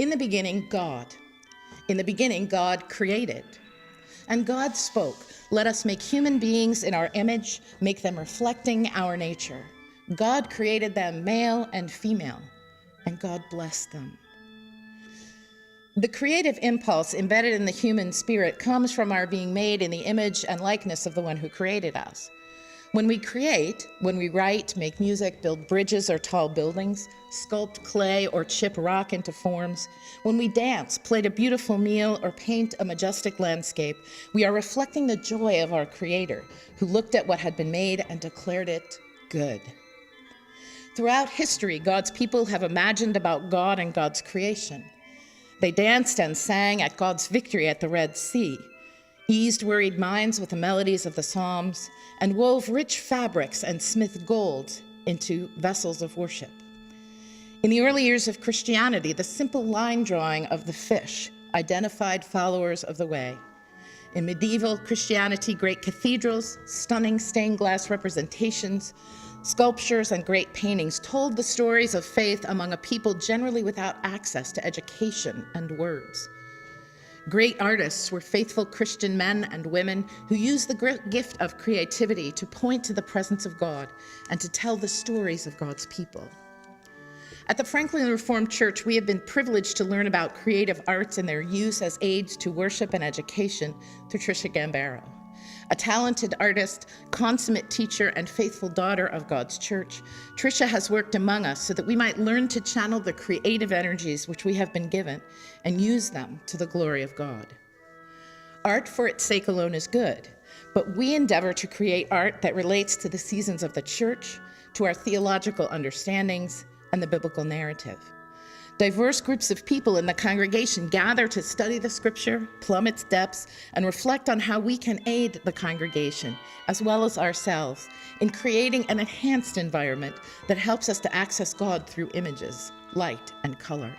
In the beginning, God. In the beginning, God created. And God spoke, "Let us make human beings in our image, make them reflecting our nature." God created them male and female, and God blessed them. The creative impulse embedded in the human spirit comes from our being made in the image and likeness of the one who created us. When we create, when we write, make music, build bridges or tall buildings, sculpt clay or chip rock into forms, when we dance, plate a beautiful meal, or paint a majestic landscape, we are reflecting the joy of our Creator, who looked at what had been made and declared it good. Throughout history, God's people have imagined about God and God's creation. They danced and sang at God's victory at the Red Sea, eased worried minds with the melodies of the Psalms, and wove rich fabrics and smithed gold into vessels of worship. In the early years of Christianity, the simple line drawing of the fish identified followers of the way. In medieval Christianity, great cathedrals, stunning stained glass representations, sculptures, and great paintings told the stories of faith among a people generally without access to education and words. Great artists were faithful Christian men and women who used the gift of creativity to point to the presence of God and to tell the stories of God's people. At the Franklin Reformed Church, we have been privileged to learn about creative arts and their use as aids to worship and education through Trisha Gambaro. A talented artist, consummate teacher, and faithful daughter of God's church, Trisha has worked among us so that we might learn to channel the creative energies which we have been given and use them to the glory of God. Art for its sake alone is good, but we endeavor to create art that relates to the seasons of the church, to our theological understandings, and the biblical narrative. Diverse groups of people in the congregation gather to study the scripture, plumb its depths, and reflect on how we can aid the congregation, as well as ourselves, in creating an enhanced environment that helps us to access God through images, light, and color.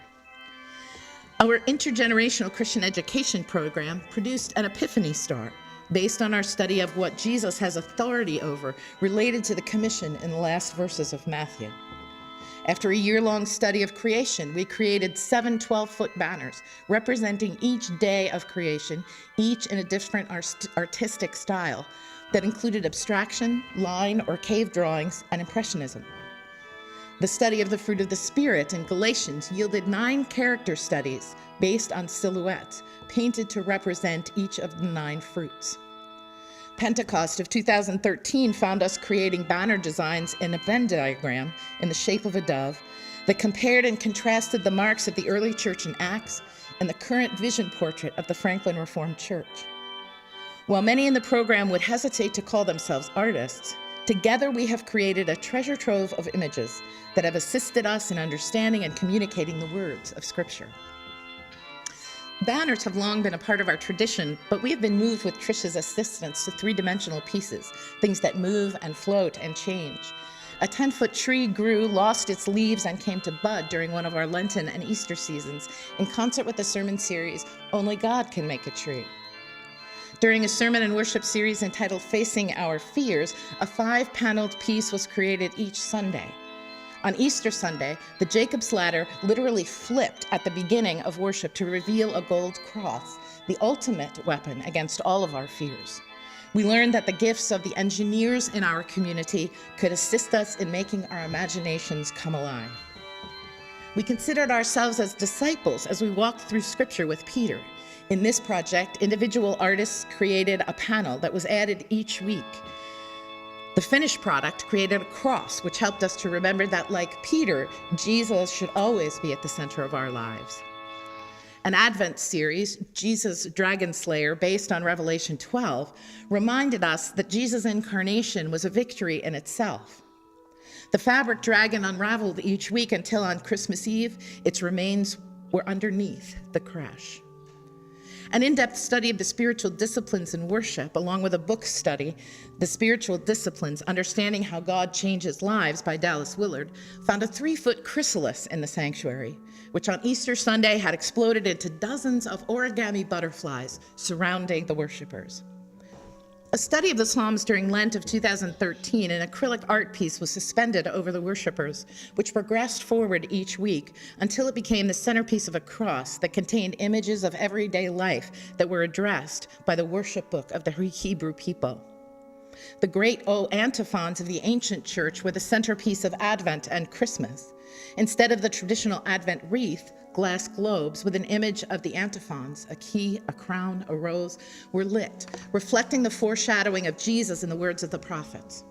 Our intergenerational Christian education program produced an Epiphany Star, based on our study of what Jesus has authority over related to the commission in the last verses of Matthew. After a year-long study of creation, we created 7 12-foot banners representing each day of creation, each in a different artistic style that included abstraction, line or cave drawings, and impressionism. The study of the fruit of the Spirit in Galatians yielded 9 character studies based on silhouettes, painted to represent each of the 9 fruits. Pentecost of 2013 found us creating banner designs in a Venn diagram in the shape of a dove that compared and contrasted the marks of the early church in Acts and the current vision portrait of the Franklin Reformed Church. While many in the program would hesitate to call themselves artists, together we have created a treasure trove of images that have assisted us in understanding and communicating the words of Scripture. Banners have long been a part of our tradition, but we have been moved with Trisha's assistance to 3-dimensional pieces, things that move and float and change. A 10-foot tree grew, lost its leaves, and came to bud during one of our Lenten and Easter seasons in concert with the sermon series, Only God Can Make a Tree. During a sermon and worship series entitled Facing Our Fears, a 5-paneled piece was created each Sunday. On Easter Sunday, the Jacob's Ladder literally flipped at the beginning of worship to reveal a gold cross, the ultimate weapon against all of our fears. We learned that the gifts of the engineers in our community could assist us in making our imaginations come alive. We considered ourselves as disciples as we walked through Scripture with Peter. In this project, individual artists created a panel that was added each week. The finished product created a cross, which helped us to remember that, like Peter, Jesus should always be at the center of our lives. An Advent series, Jesus Dragon Slayer, based on Revelation 12, reminded us that Jesus' incarnation was a victory in itself. The fabric dragon unraveled each week until on Christmas Eve, its remains were underneath the crash. An in-depth study of the spiritual disciplines in worship, along with a book study, The Spiritual Disciplines, Understanding How God Changes Lives by Dallas Willard, found a 3-foot chrysalis in the sanctuary, which on Easter Sunday had exploded into dozens of origami butterflies surrounding the worshipers. A study of the Psalms during Lent of 2013, an acrylic art piece was suspended over the worshipers, which progressed forward each week until it became the centerpiece of a cross that contained images of everyday life that were addressed by the worship book of the Hebrew people. The great antiphons of the ancient church were the centerpiece of Advent and Christmas. Instead of the traditional Advent wreath, glass globes with an image of the antiphons, a key, a crown, a rose, were lit, reflecting the foreshadowing of Jesus in the words of the prophets.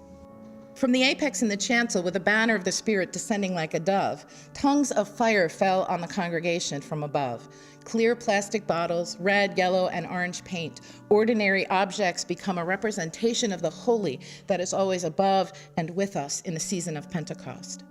From the apex in the chancel, with the banner of the Spirit descending like a dove, tongues of fire fell on the congregation from above. Clear plastic bottles, red, yellow, and orange paint, ordinary objects become a representation of the holy that is always above and with us in the season of Pentecost.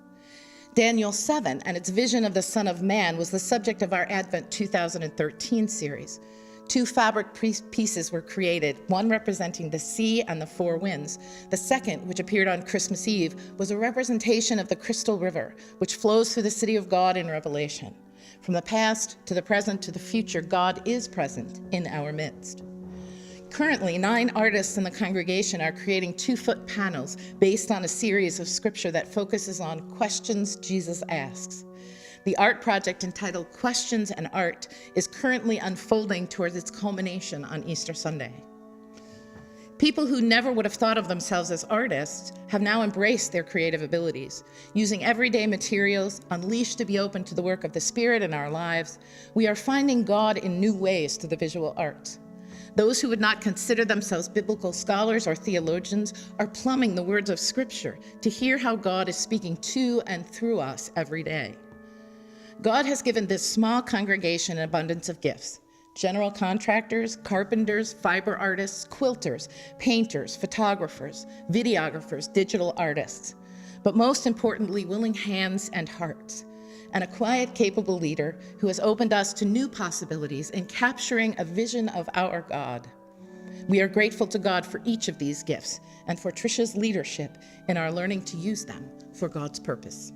Daniel 7 and its vision of the Son of Man was the subject of our Advent 2013 series. 2 fabric pieces were created, one representing the sea and the 4 winds. The second, which appeared on Christmas Eve, was a representation of the crystal river, which flows through the city of God in Revelation. From the past to the present to the future, God is present in our midst. Currently, 9 artists in the congregation are creating 2-foot panels based on a series of scripture that focuses on questions Jesus asks. The art project, entitled Questions and Art, is currently unfolding towards its culmination on Easter Sunday. People who never would have thought of themselves as artists have now embraced their creative abilities. Using everyday materials, unleashed to be open to the work of the Spirit in our lives, we are finding God in new ways through the visual arts. Those who would not consider themselves biblical scholars or theologians are plumbing the words of Scripture to hear how God is speaking to and through us every day. God has given this small congregation an abundance of gifts: general contractors, carpenters, fiber artists, quilters, painters, photographers, videographers, digital artists, but most importantly, willing hands and hearts, and a quiet, capable leader who has opened us to new possibilities in capturing a vision of our God. We are grateful to God for each of these gifts and for Trisha's leadership in our learning to use them for God's purpose.